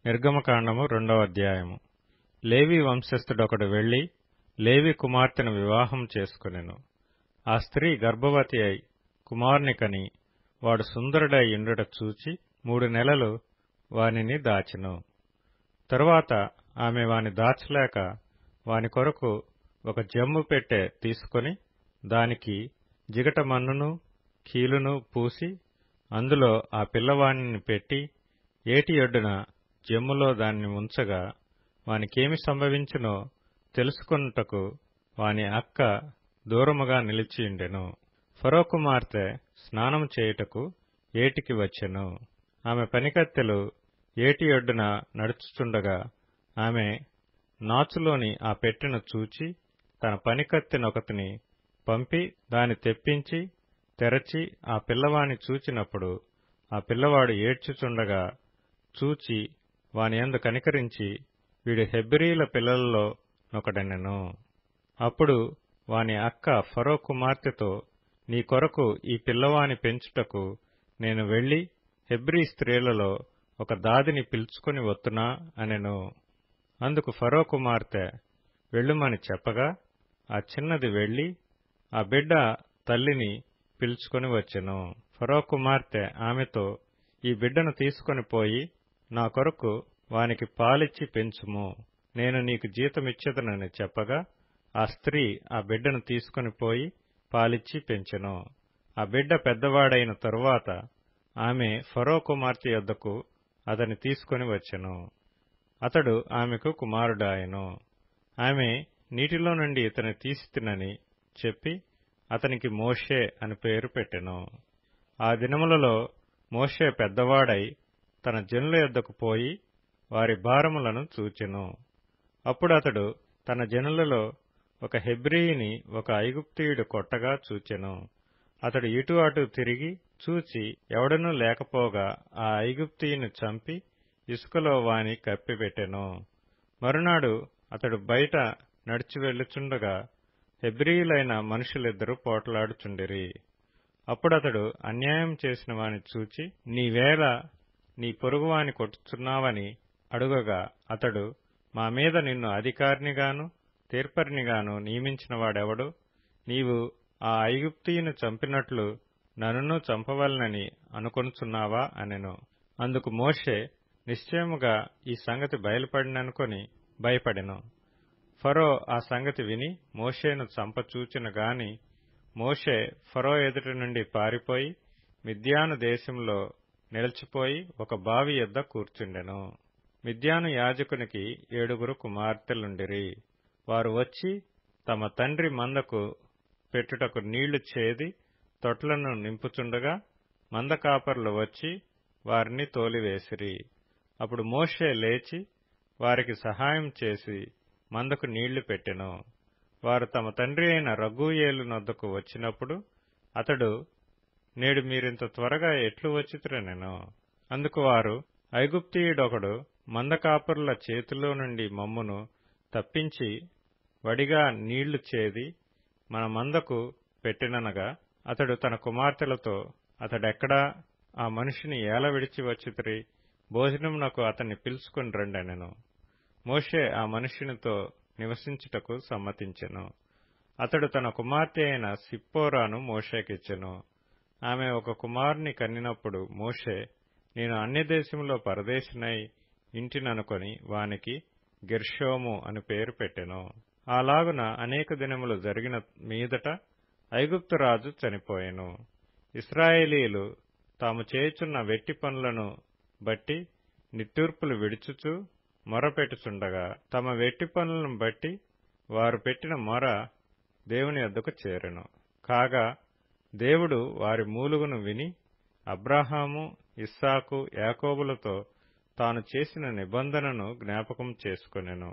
నిర్గమకాండము 2వ అధ్యాయము. లేవి వంశస్థుడొకడు వెళ్లి లేవి కుమార్తెను వివాహం చేసుకొనెను. ఆ స్త్రీ గర్భవతి అయి కుమారుని కని వాడు సుందరుడై యుండుట చూచి 3 నెలలు వానిని దాచెను. తరువాత ఆమె వాని దాచలేక వాని కొరకు ఒక జమ్ము పెట్టె తీసుకొని దానికి జిగట మన్నును కీలును పూసి అందులో ఆ పిల్లవానిని పెట్టి ఏటి ఒడ్డున జమ్ములో దాన్ని ఉంచగా వానికేమి సంభవించునో తెలుసుకొనుటకు వాని అక్క దూరముగా నిలిచియుండెను. ఫరో కుమార్తె స్నానము చేయుటకు ఏటికి వచ్చెను. ఆమె పనికత్తెలు ఏటి ఒడ్డున నడుచుచుండగా ఆమె నాచులోని ఆ పెట్టెను చూచి తన పనికత్తెనొకతిని పంపి దాని తెప్పించి తెరచి ఆ పిల్లవాని చూచినప్పుడు ఆ పిల్లవాడు ఏడ్చుచుండగా చూచి వాని యందు కనికరించి వీడు హెబ్రీల పిల్లలలో నొకడనెను. అప్పుడు వాని అక్క ఫరో కుమార్తెతో, నీ కొరకు ఈ పిల్లవాని పెంచుటకు నేను వెళ్లి హెబ్రీ స్త్రీలలో ఒక దాదిని పిలుచుకొని వత్తునా అనెను. అందుకు ఫరో కుమార్తె వెళ్ళుమని చెప్పగా ఆ చిన్నది వెళ్లి ఆ బిడ్డ తల్లిని పిలుచుకొని వచ్చెను. ఫరో కుమార్తె ఆమెతో, ఈ బిడ్డను తీసుకొని పోయి నా కొరకు వానికి పాలిచ్చి పెంచుము, నేను నీకు జీతమిచ్చెదనని చెప్పగా ఆ స్త్రీ ఆ బిడ్డను తీసుకొని పోయి పాలిచ్చి పెంచెను. ఆ బిడ్డ పెద్దవాడైన తరువాత ఆమె ఫరో కుమార్తె యొద్దకు అతని తీసుకొని వచ్చెను. అతడు ఆమెకు కుమారుడాయెను. ఆమె నీటిలో నుండి ఇతని తీసితినని చెప్పి అతనికి మోషే అని పేరు పెట్టెను. ఆ దినములలో మోషే పెద్దవాడై తన జనుల యొద్దకు పోయి వారి భారములను చూచెను. అప్పుడు అతడు తన జనులలో ఒక హెబ్రీయుని ఒక ఐగుప్తీయుడు కొట్టగా చూచెను. అతడు ఇటు అటు తిరిగి చూచి ఎవడనూ లేకపోగా ఆ ఐగుప్తీయుని చంపి ఇసుకలో వాని కప్పిపెట్టెను. మరునాడు అతడు బయట నడిచి వెళ్ళుచుండగా హెబ్రీయులైన మనుషులిద్దరూ పోట్లాడుచుండిరి. అప్పుడతడు అన్యాయం చేసిన వాని చూచి, నీవేళ నీ పొరుగువాని కొట్టుచున్నావని అడుగగా అతడు, మా మీద నిన్ను అధికారినిగాను తీర్పరినిగాను నియమించిన వాడెవడు? నీవు ఆ ఐగుప్తీయుని చంపినట్లు నన్నును చంపవలనని అనుకొనుచున్నావా అనెను. అందుకు మోషే నిశ్చయముగా ఈ సంగతి బయలుపడిననుకొని భయపడెను. ఫరో ఆ సంగతి విని మోషేను చంపచూచెను గాని మోషే ఫరో ఎదుట నుండి పారిపోయి మిద్యాను దేశంలో నిలిచిపోయి ఒక బావి యొద్ద కూర్చుండెను. మిద్యాను యాజకునికి 7 కుమార్తెలుండిరి. వారు వచ్చి తమ తండ్రి మందకు పెట్టుటకు నీళ్లు చేది తొట్లను నింపుచుండగా మంద కాపరులు వచ్చి వారిని తోలివేసిరి. అప్పుడు మోషే లేచి వారికి సహాయం చేసి మందకు నీళ్లు పెట్టెను. వారు తమ తండ్రి అయిన రగూయేలు నొద్దకు వచ్చినప్పుడు అతడు, నేడు మీరింత త్వరగా ఎట్లు వచ్చితిరనెను. అందుకు వారు, ఐగుప్తీయుడొకడు మంద కాపరుల చేతిలో నుండి మమ్మును తప్పించి వడిగా నీళ్లు చేది మన మందకు పెట్టెననగా అతడు తన కుమార్తెలతో, అతడెక్కడా? ఆ మనిషిని ఏల విడిచి వచ్చితిరి? భోజనమునకు అతన్ని పిలుచుకొని రండనెను. మోషే ఆ మనుష్యునితో నివసించుటకు సమ్మతించెను. అతడు తన కుమార్తె అయిన సిప్పోరాను మోషేకిచ్చెను. ఆమె ఒక కుమారుని కన్నినప్పుడు మోషే, నేను అన్యదేశంలో పరదేశినై ఇంటిననుకొని వానికి గెర్షోము అని పేరు పెట్టెను. అలాగున అనేక దినములు జరిగిన మీదట ఐగుప్తు రాజు చనిపోయెను. ఇశ్రాయేలీయులు తాము చేయుచున్న వెట్టి పనులను బట్టి నిట్టూర్పులు విడుచుచూ మొరపెట్టుచుండగా తమ వెట్టి పనులను బట్టి వారు పెట్టిన మొర దేవుని యొద్దకు చేరెను. కాగా దేవుడు వారి మూలుగును విని అబ్రాహాము, ఇస్సాకు, యాకోబులతో తాను చేసిన నిబంధనను జ్ఞాపకం చేసుకొనెను.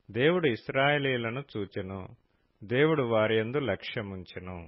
దేవుడు ఇశ్రాయేలీయులను చూచెను. దేవుడు వారియందు లక్ష్యముంచెను.